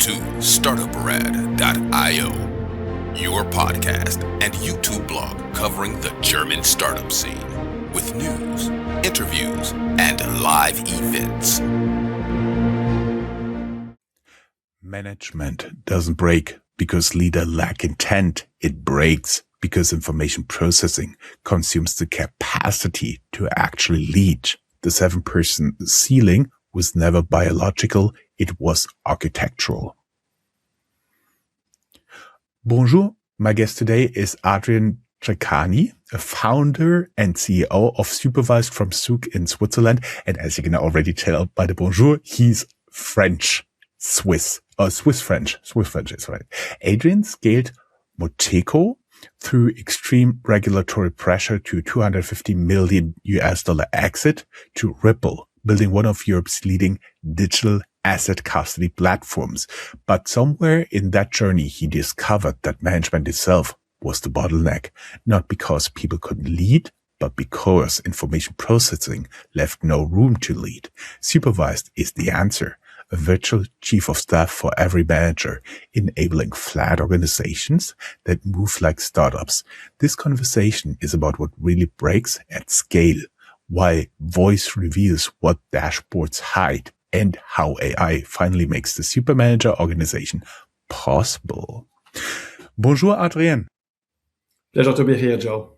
to Startuprad.io, your podcast and YouTube blog covering the German startup scene with news, interviews, and live events. Management doesn't break because leaders lack intent. It breaks because information processing consumes the capacity to actually lead. The 7-person ceiling was never biological, it was architectural. Bonjour, my guest today is Adrien Treccani, a founder and CEO of Supervised from Zug in Switzerland. And as you can already tell by the bonjour, he's Swiss French is right. Adrien scaled Metaco through extreme regulatory pressure to $250 million exit to Ripple, building one of Europe's leading digital asset custody platforms. But somewhere in that journey, he discovered that management itself was the bottleneck, not because people couldn't lead, but because information processing left no room to lead. Supervised is the answer. A virtual chief of staff for every manager, enabling flat organizations that move like startups. This conversation is about what really breaks at scale, why voice reveals what dashboards hide, and how AI finally makes the super manager organization possible. Bonjour, Adrien. Pleasure to be here, Joe.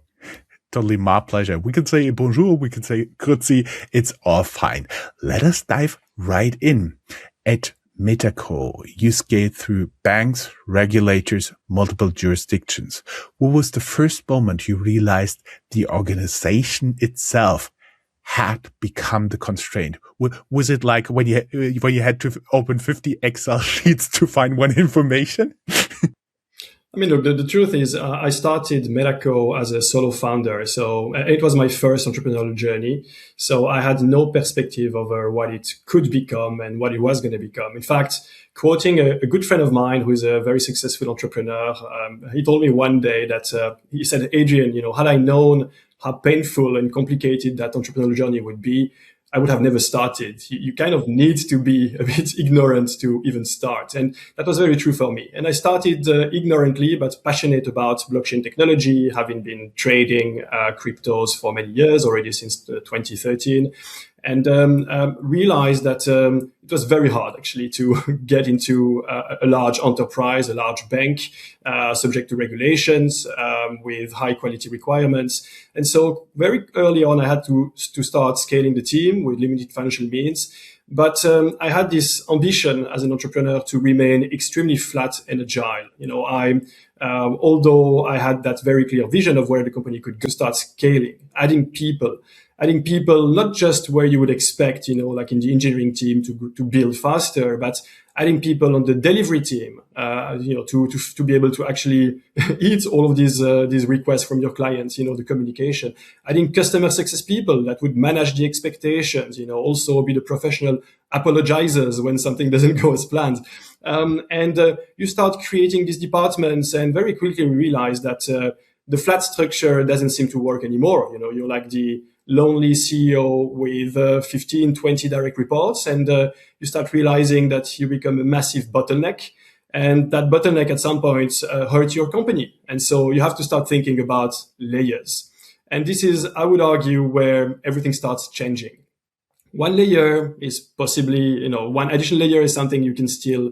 Totally my pleasure. We can say bonjour, we can say grüezi, it's all fine. Let us dive right in. At Metaco, you scaled through banks, regulators, multiple jurisdictions. What was the first moment you realized the organization itself had become the constraint? Was it like when you had to open 50 Excel sheets to find one information? I mean, look, the truth is I started Metaco as a solo founder. So it was my first entrepreneurial journey. So I had no perspective over what it could become and what it was going to become. In fact, quoting a good friend of mine who is a very successful entrepreneur, he told me one day that he said, Adrien, had I known how painful and complicated that entrepreneurial journey would be, I would have never started. You kind of need to be a bit ignorant to even start. And that was very true for me. And I started ignorantly, but passionate about blockchain technology, having been trading cryptos for many years, already since 2013. And realized that it was very hard, actually, to get into a large enterprise, a large bank, subject to regulations, with high quality requirements. And so very early on, I had to start scaling the team with limited financial means. But I had this ambition as an entrepreneur to remain extremely flat and agile. Although I had that very clear vision of where the company could go, start scaling, adding people, not just where you would expect, like in the engineering team to build faster, but adding people on the delivery team, to be able to actually eat all of these requests from your clients, the communication, adding customer success people that would manage the expectations, also be the professional apologizers when something doesn't go as planned. You start creating these departments and very quickly realize that the flat structure doesn't seem to work anymore. You're like the lonely CEO with 15, 20 direct reports, and you start realizing that you become a massive bottleneck, and that bottleneck at some point hurts your company. And so you have to start thinking about layers. And this is, I would argue, where everything starts changing. One layer is possibly, one additional layer is something you can still,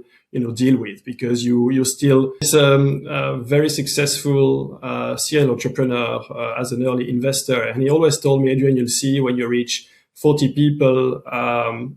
deal with, because you're still a very successful serial entrepreneur as an early investor. And he always told me, Adrien, you'll see when you reach 40 people,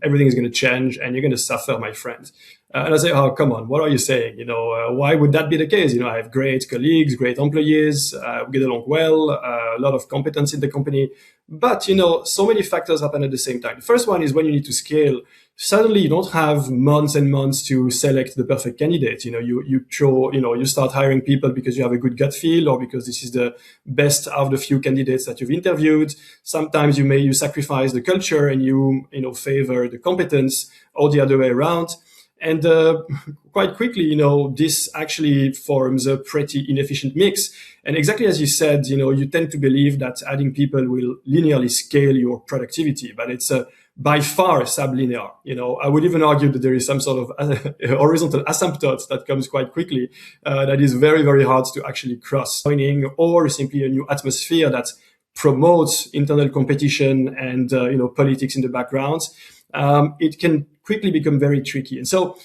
everything is going to change and you're going to suffer, my friend. And I say, oh, come on, what are you saying? Why would that be the case? I have great colleagues, great employees, we get along well, a lot of competence in the company. But, so many factors happen at the same time. The first one is when you need to scale, suddenly you don't have months and months to select the perfect candidate. You start hiring people because you have a good gut feel or because this is the best out of the few candidates that you've interviewed. Sometimes you sacrifice the culture and you favor the competence or the other way around. And quite quickly, this actually forms a pretty inefficient mix. And exactly as you said, you tend to believe that adding people will linearly scale your productivity, but it's by far sublinear. I would even argue that there is some sort of horizontal asymptote that comes quite quickly that is very, very hard to actually cross. Or simply a new atmosphere that promotes internal competition and politics in the background. It can quickly become very tricky. And so,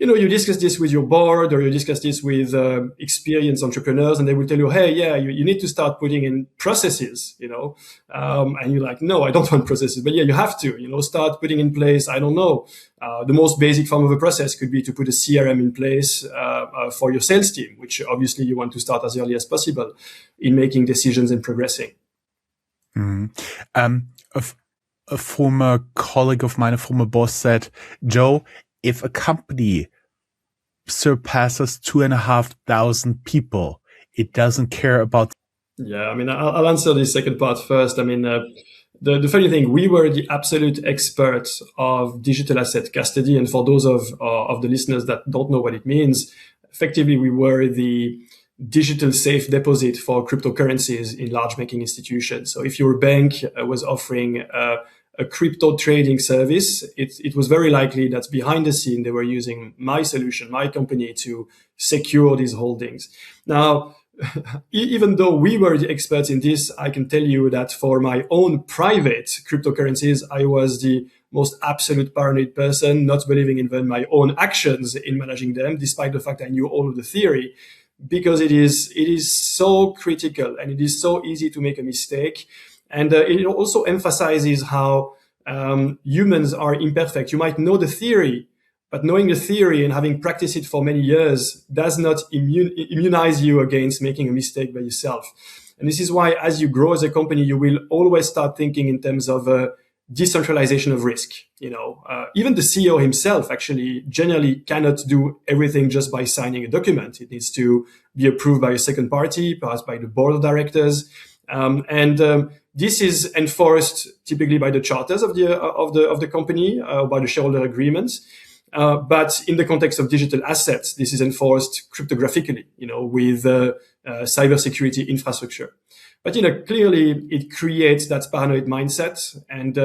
you discuss this with your board or you discuss this with experienced entrepreneurs, and they will tell you, hey, yeah, you need to start putting in processes, and you're like, no, I don't want processes. But yeah, you have to, start putting in place, I don't know, the most basic form of a process could be to put a CRM in place for your sales team, which obviously you want to start as early as possible in making decisions and progressing. Mm-hmm. A former colleague of mine, a former boss said, Joe, if a company surpasses 2,500 people, it doesn't care about. Yeah, I'll answer the second part first. The funny thing, we were the absolute experts of digital asset custody. And for those of the listeners that don't know what it means, effectively, we were the digital safe deposit for cryptocurrencies in large banking institutions. So if your bank was offering a crypto trading service, it was very likely that behind the scene, they were using my solution, my company, to secure these holdings. Now, even though we were the experts in this, I can tell you that for my own private cryptocurrencies, I was the most absolute paranoid person, not believing in my own actions in managing them, despite the fact I knew all of the theory, because it is so critical and it is so easy to make a mistake. And it also emphasizes how humans are imperfect. You might know the theory, but knowing the theory and having practiced it for many years does not immunize you against making a mistake by yourself. And this is why, as you grow as a company, you will always start thinking in terms of decentralization of risk. Even the CEO himself actually generally cannot do everything just by signing a document. It needs to be approved by a second party, perhaps by the board of directors. This is enforced typically by the charters of the company, by the shareholder agreements. But in the context of digital assets, this is enforced cryptographically, with cybersecurity infrastructure. But clearly it creates that paranoid mindset, and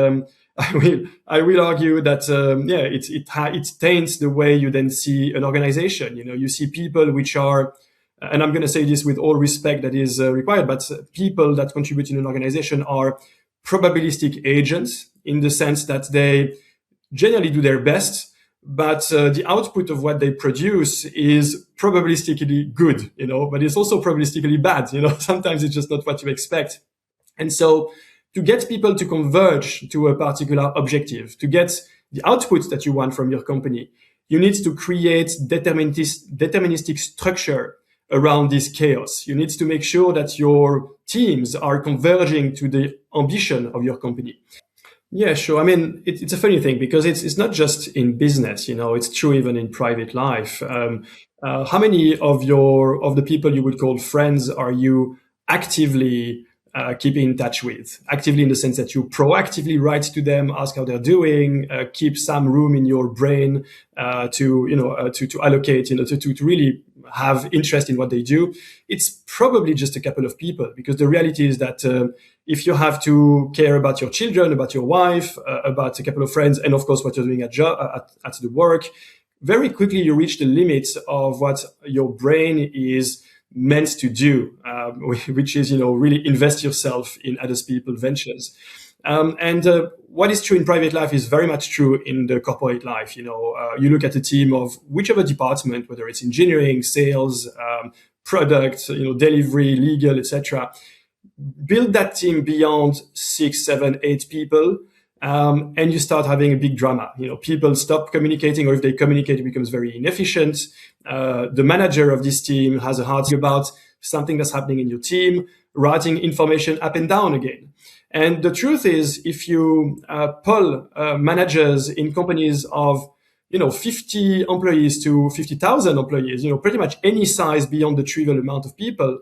I will argue that it taints the way you then see an organization. You see people which are, and I'm going to say this with all respect that is required, but people that contribute in an organization are probabilistic agents in the sense that they generally do their best, but the output of what they produce is probabilistically good, but it's also probabilistically bad. Sometimes it's just not what you expect. And so to get people to converge to a particular objective, to get the output that you want from your company, you need to create deterministic structure around this chaos. You need to make sure that your teams are converging to the ambition of your company. Yeah, sure. It's a funny thing because it's not just in business, it's true even in private life. How many of the people you would call friends are you actively keeping in touch with? Actively in the sense that you proactively write to them, ask how they're doing, keep some room in your brain to allocate, to really have interest in what they do. It's probably just a couple of people, because the reality is that if you have to care about your children, about your wife, about a couple of friends, and of course what you're doing at the work, very quickly you reach the limits of what your brain is meant to do, which is, really invest yourself in other people's ventures. And what is true in private life is very much true in the corporate life. You look at a team of whichever department, whether it's engineering, sales, product, delivery, legal, etc. Build that team beyond 6, 7, 8 people. And you start having a big drama. People stop communicating, or if they communicate, it becomes very inefficient. The manager of this team has a hard time about something that's happening in your team, writing information up and down again. And the truth is, if you poll managers in companies of 50 employees to 50,000 employees, pretty much any size beyond the trivial amount of people,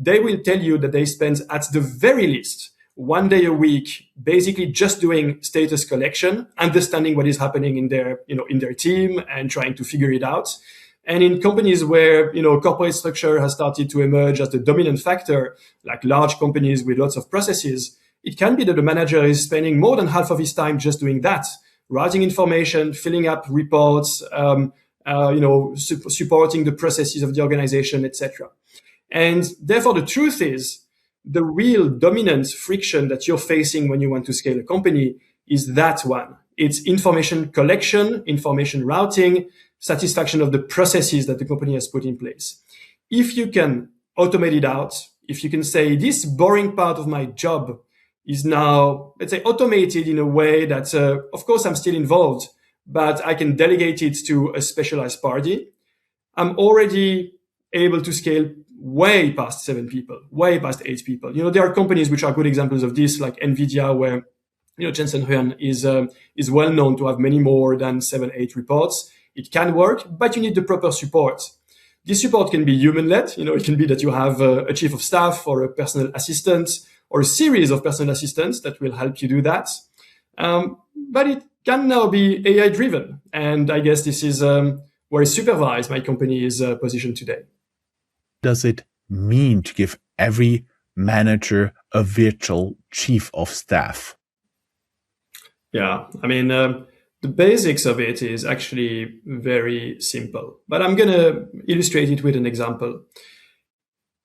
they will tell you that they spend at the very least one day a week, basically just doing status collection, understanding what is happening in their team and trying to figure it out. And in companies where, corporate structure has started to emerge as the dominant factor, like large companies with lots of processes, it can be that the manager is spending more than half of his time just doing that, writing information, filling up reports, supporting the processes of the organization, etc. And therefore, the truth is, the real dominant friction that you're facing when you want to scale a company is that one. It's information collection, information routing, satisfaction of the processes that the company has put in place. If you can automate it out, if you can say this boring part of my job is now, let's say, automated in a way that, of course, I'm still involved, but I can delegate it to a specialized party, I'm already able to scale way past 7 people, way past 8 people. There are companies which are good examples of this, like NVIDIA, where, Jensen Huang is well known to have many more than 7, 8 reports. It can work, but you need the proper support. This support can be human-led. It can be that you have a chief of staff or a personal assistant or a series of personal assistants that will help you do that. But it can now be AI-driven. And I guess this is where Supervised, my company, is positioned today. Does it mean to give every manager a virtual chief of staff? Yeah, the basics of it is actually very simple, but I'm going to illustrate it with an example.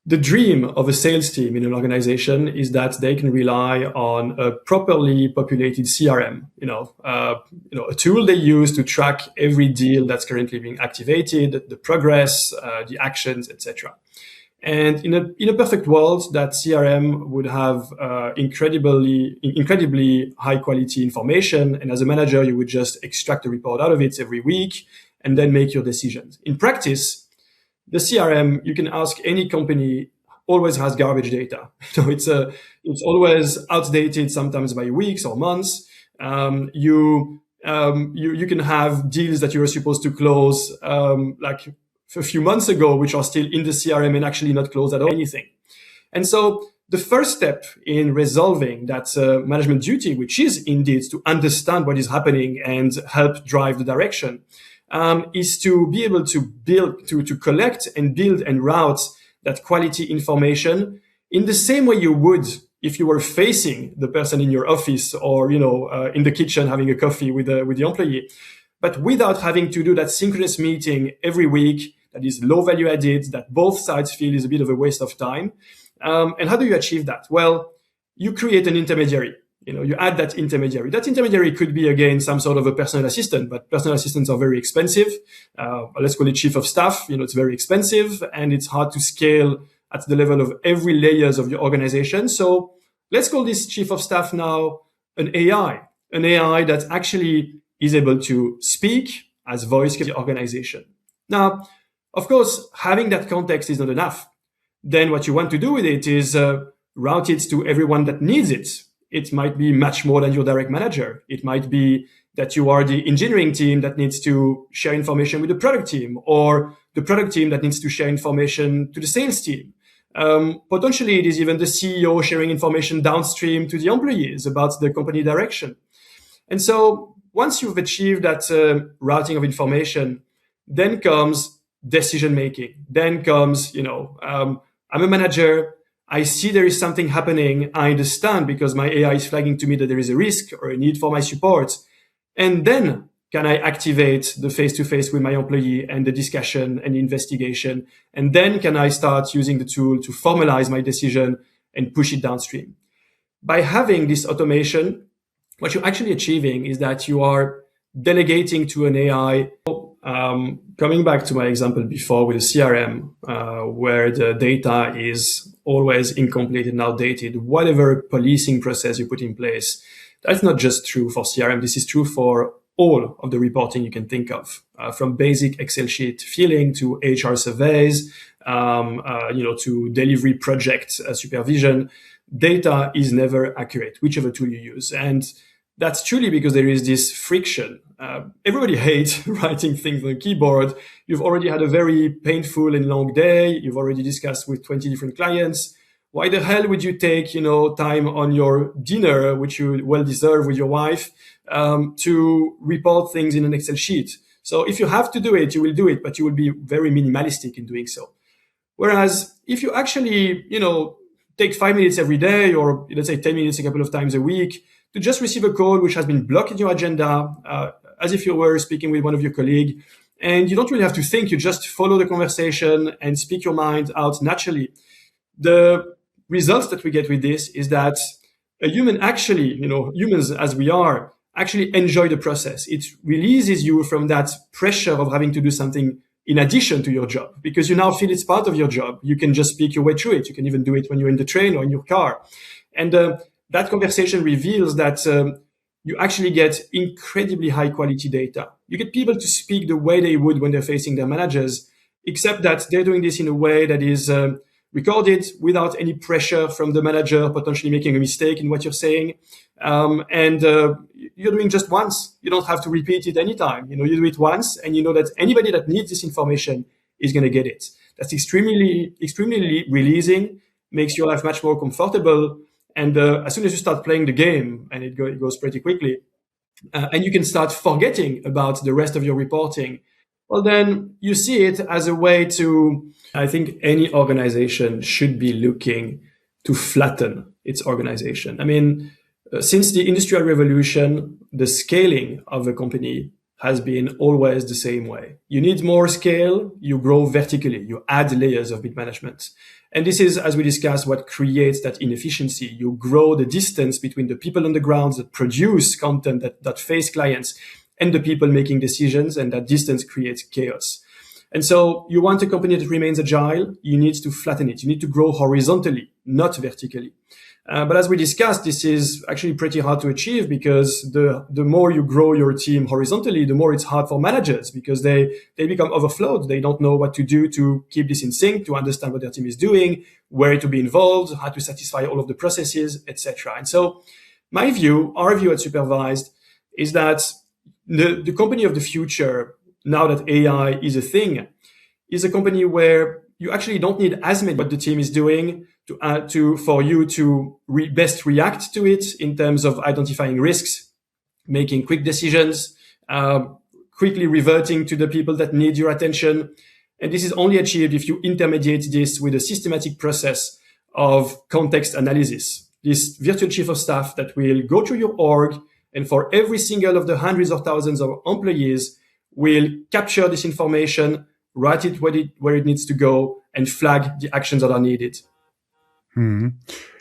The dream of a sales team in an organization is that they can rely on a properly populated CRM, a tool they use to track every deal that's currently being activated, the progress, the actions, etc. And in a perfect world, that CRM would have incredibly high quality information. And as a manager, you would just extract a report out of it every week and then make your decisions. In practice, the CRM, you can ask any company, always has garbage data. It's always outdated, sometimes by weeks or months. You can have deals that you were supposed to close, like a few months ago, which are still in the CRM and actually not closed at all, anything. And so the first step in resolving that management duty, which is indeed to understand what is happening and help drive the direction, is to be able to build, to collect and build and route that quality information in the same way you would if you were facing the person in your office or, in the kitchen having a coffee with the employee, but without having to do that synchronous meeting every week that is low value added, that both sides feel is a bit of a waste of time. And how do you achieve that? Well, you create an intermediary. You add that intermediary. That intermediary could be, again, some sort of a personal assistant, but personal assistants are very expensive. Let's call it chief of staff. It's very expensive and it's hard to scale at the level of every layers of your organization. So let's call this chief of staff now an AI that actually is able to speak as voice to the organization. Now, of course, having that context is not enough. Then what you want to do with it is route it to everyone that needs it. It might be much more than your direct manager. It might be that you are the engineering team that needs to share information with the product team, or the product team that needs to share information to the sales team. Potentially, it is even the CEO sharing information downstream to the employees about the company direction. And so once you've achieved that routing of information, then comes decision making. Then comes, I'm a manager. I see there is something happening. I understand because my AI is flagging to me that there is a risk or a need for my support. And then can I activate the face-to-face with my employee and the discussion and the investigation? And then can I start using the tool to formalize my decision and push it downstream? By having this automation, what you're actually achieving is that you are delegating to an AI. Coming back to my example before with the CRM, where the data is always incomplete and outdated, whatever policing process you put in place, that's not just true for CRM. This is true for all of the reporting you can think of, from basic Excel sheet filling to HR surveys, to delivery project supervision. Data is never accurate, whichever tool you use. And that's truly because there is this friction. Everybody hates writing things on a keyboard. You've already had a very painful and long day. You've already discussed with 20 different clients. Why the hell would you take, time on your dinner, which you well deserve with your wife, to report things in an Excel sheet? So if you have to do it, you will do it, but you will be very minimalistic in doing so. Whereas if you actually, take 5 minutes every day, or let's say 10 minutes a couple of times a week, to just receive a call which has been blocked in your agenda, as if you were speaking with one of your colleagues, and you don't really have to think, you just follow the conversation and speak your mind out naturally. The results that we get with this is that a human actually, humans as we are, actually enjoy the process. It releases you from that pressure of having to do something in addition to your job, because you now feel it's part of your job. You can just speak your way through it. You can even do it when you're in the train or in your car. And that conversation reveals that you actually get incredibly high quality data. You get people to speak the way they would when they're facing their managers, except that they're doing this in a way that is recorded without any pressure from the manager potentially making a mistake in what you're saying. And you're doing just once. You don't have to repeat it anytime. You do it once, and you know that anybody that needs this information is going to get it. That's extremely releasing, makes your life much more comfortable. And as soon as you start playing the game, and it goes pretty quickly, and you can start forgetting about the rest of your reporting, well, then you see it as a way to, I think any organization should be looking to flatten its organization. I mean, since the Industrial Revolution, the scaling of a company has been always the same way. You need more scale, you grow vertically, you add layers of mid-management. And this is, as we discussed, what creates that inefficiency. You grow the distance between the people on the ground that produce content, that face clients, and the people making decisions, and that distance creates chaos. And so you want a company that remains agile, you need to flatten it. You need to grow horizontally, not vertically. But as we discussed, this is actually pretty hard to achieve, because the more you grow your team horizontally, the more it's hard for managers, because they become overflowed. They don't know what to do to keep this in sync, to understand what their team is doing, where to be involved, how to satisfy all of the processes, etc. And so our view at Supervised is that the company of the future, now that AI is a thing, is a company where you actually don't need as much what the team is doing for you to best react to it in terms of identifying risks, making quick decisions, quickly reverting to the people that need your attention. And this is only achieved if you intermediate this with a systematic process of context analysis. This virtual chief of staff that will go through your org, and for every single of the hundreds of thousands of employees, will capture this information, write it where it needs to go, and flag the actions that are needed.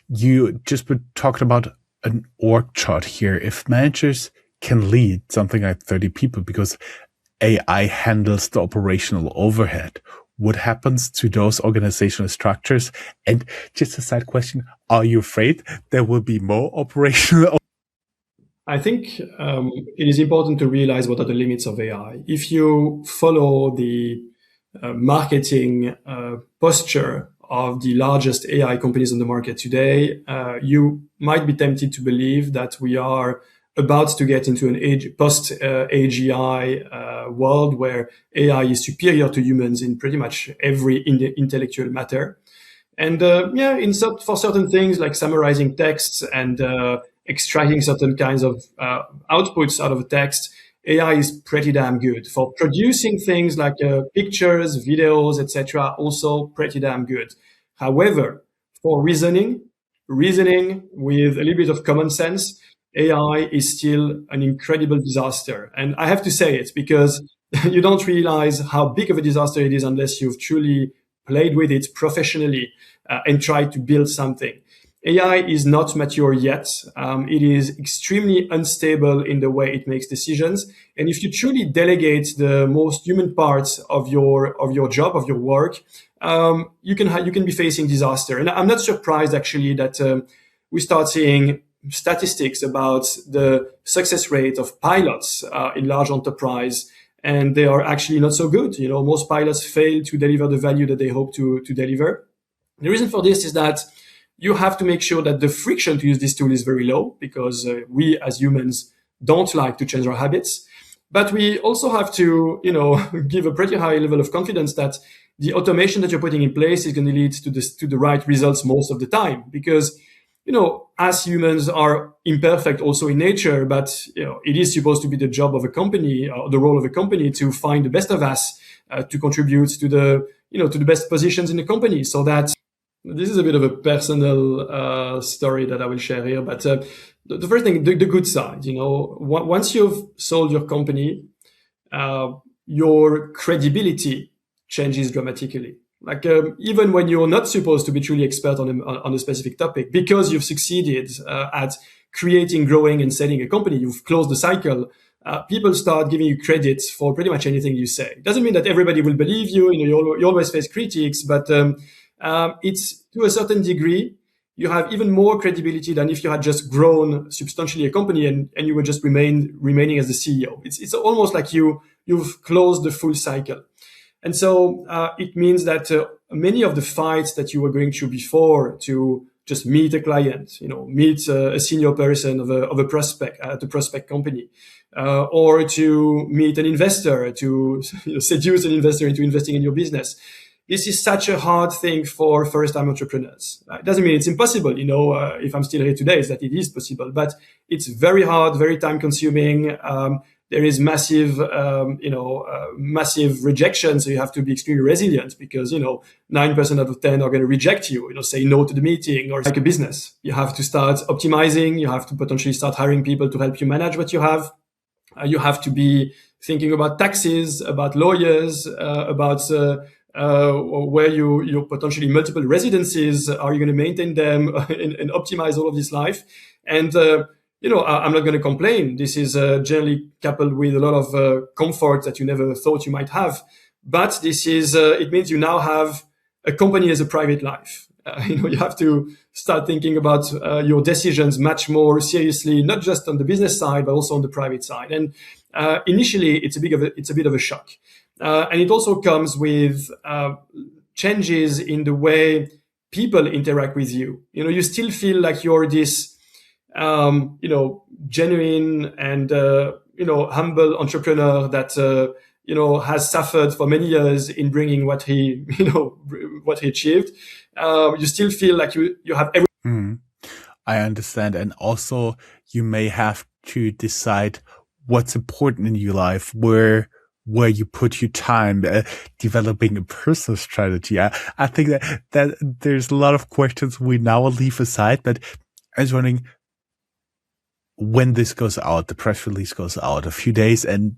You just talked about an org chart here. If managers can lead something like 30 people because AI handles the operational overhead, what happens to those organizational structures? And just a side question, are you afraid there will be more operational? I think it is important to realize what are the limits of AI. If you follow the marketing posture of the largest AI companies on the market today, you might be tempted to believe that we are about to get into an post-AGI world where AI is superior to humans in pretty much every intellectual matter. And for certain things like summarizing texts and extracting certain kinds of outputs out of a text, AI is pretty damn good. For producing things like pictures, videos, etc., also pretty damn good. However, for reasoning with a little bit of common sense, AI is still an incredible disaster. And I have to say it because you don't realize how big of a disaster it is unless you've truly played with it professionally and tried to build something. AI is not mature yet. It is extremely unstable in the way it makes decisions. And if you truly delegate the most human parts of your job, of your work, you can be facing disaster. And I'm not surprised actually that we start seeing statistics about the success rate of pilots in large enterprise, and they are actually not so good. Most pilots fail to deliver the value that they hope to deliver. The reason for this is that you have to make sure that the friction to use this tool is very low, because we as humans don't like to change our habits. But we also have to, give a pretty high level of confidence that the automation that you're putting in place is going to lead to the right results most of the time, because as humans are imperfect also in nature, but it is supposed to be the job of a company, or the role of a company, to find the best of us, to contribute to the best positions in the company. So that this is a bit of a personal story that I will share here. But the first thing, the good side, once you've sold your company, your credibility changes dramatically. Like even when you're not supposed to be truly expert on a specific topic, because you've succeeded at creating, growing, and selling a company, you've closed the cycle. People start giving you credit for pretty much anything you say. It doesn't mean that everybody will believe you. You always face critics, but it's to a certain degree, you have even more credibility than if you had just grown substantially a company and you were just remaining as the CEO. It's almost like you've closed the full cycle. And so it means that many of the fights that you were going through before to just meet a client, meet a senior person of a prospect at a prospect company, or to meet an investor, to seduce an investor into investing in your business. This is such a hard thing for first-time entrepreneurs. It doesn't mean it's impossible. If I'm still here today, is that it is possible, but it's very hard, very time-consuming. There is massive rejection. So you have to be extremely resilient, because, 9% out of 10 are going to reject you, say no to the meeting. Or like a business, you have to start optimizing. You have to potentially start hiring people to help you manage what you have. You have to be thinking about taxes, about lawyers, about where you potentially multiple residences. Are you going to maintain them and optimize all of this life? And, I'm not going to complain. This is generally coupled with a lot of comfort that you never thought you might have. But this is, it means you now have a company as a private life. You have to start thinking about your decisions much more seriously, not just on the business side, but also on the private side. And initially, it's a bit of a shock. And it also comes with changes in the way people interact with you. You still feel like you're this genuine and, humble entrepreneur that, has suffered for many years in bringing what he achieved. You still feel like you have everything. I understand. And also you may have to decide what's important in your life, where you put your time, developing a personal strategy. I think that there's a lot of questions we now leave aside, but I was wondering, when this goes out, the press release goes out, a few days, and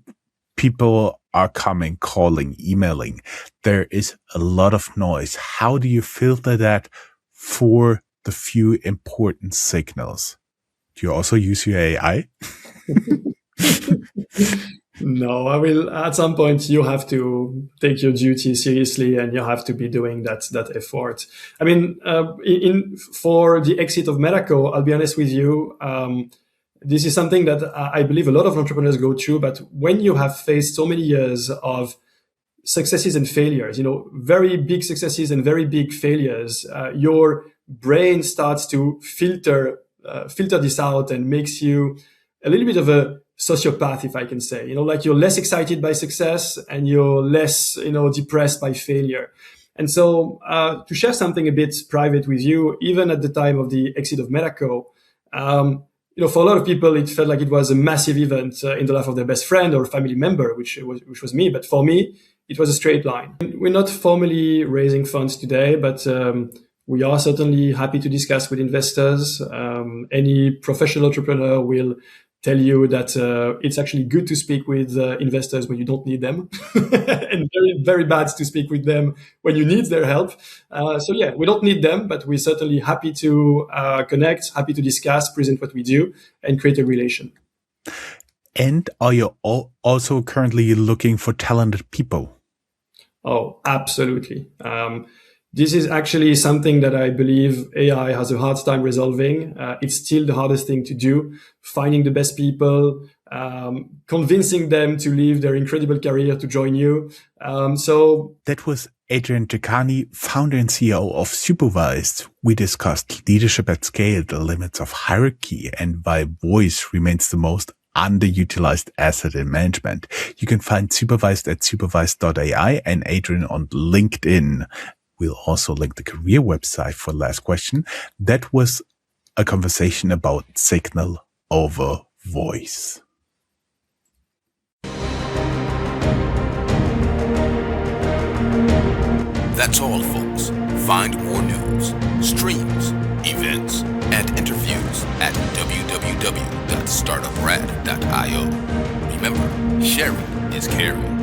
people are coming, calling, emailing, there is a lot of noise. How do you filter that for the few important signals? Do you also use your AI? No, I will. At some point, you have to take your duty seriously, and you have to be doing that effort. I mean, for the exit of Metaco, I'll be honest with you. This is something that I believe a lot of entrepreneurs go through. But when you have faced so many years of successes and failures, very big successes and very big failures, your brain starts to filter this out and makes you a little bit of a sociopath, if I can say. Like you're less excited by success and you're less, depressed by failure. And so to share something a bit private with you, even at the time of the exit of Metaco, for a lot of people, it felt like it was a massive event in the life of their best friend or family member, which was me. But for me, it was a straight line. We're not formally raising funds today, but we are certainly happy to discuss with investors. Any professional entrepreneur will tell you that it's actually good to speak with investors when you don't need them, and very, very bad to speak with them when you need their help. So yeah, we don't need them, but we're certainly happy to connect, happy to discuss, present what we do, and create a relation. And are you also currently looking for talented people? Oh, absolutely. This is actually something that I believe AI has a hard time resolving. It's still the hardest thing to do, finding the best people, convincing them to leave their incredible career to join you. So that was Adrien Treccani, founder and CEO of Supervised. We discussed leadership at scale, the limits of hierarchy, and why voice remains the most underutilized asset in management. You can find Supervised at supervised.ai and Adrien on LinkedIn. We'll also link the career website for the last question. That was a conversation about signal over voice. That's all, folks. Find more news, streams, events, and interviews at www.startuprad.io. Remember, sharing is caring.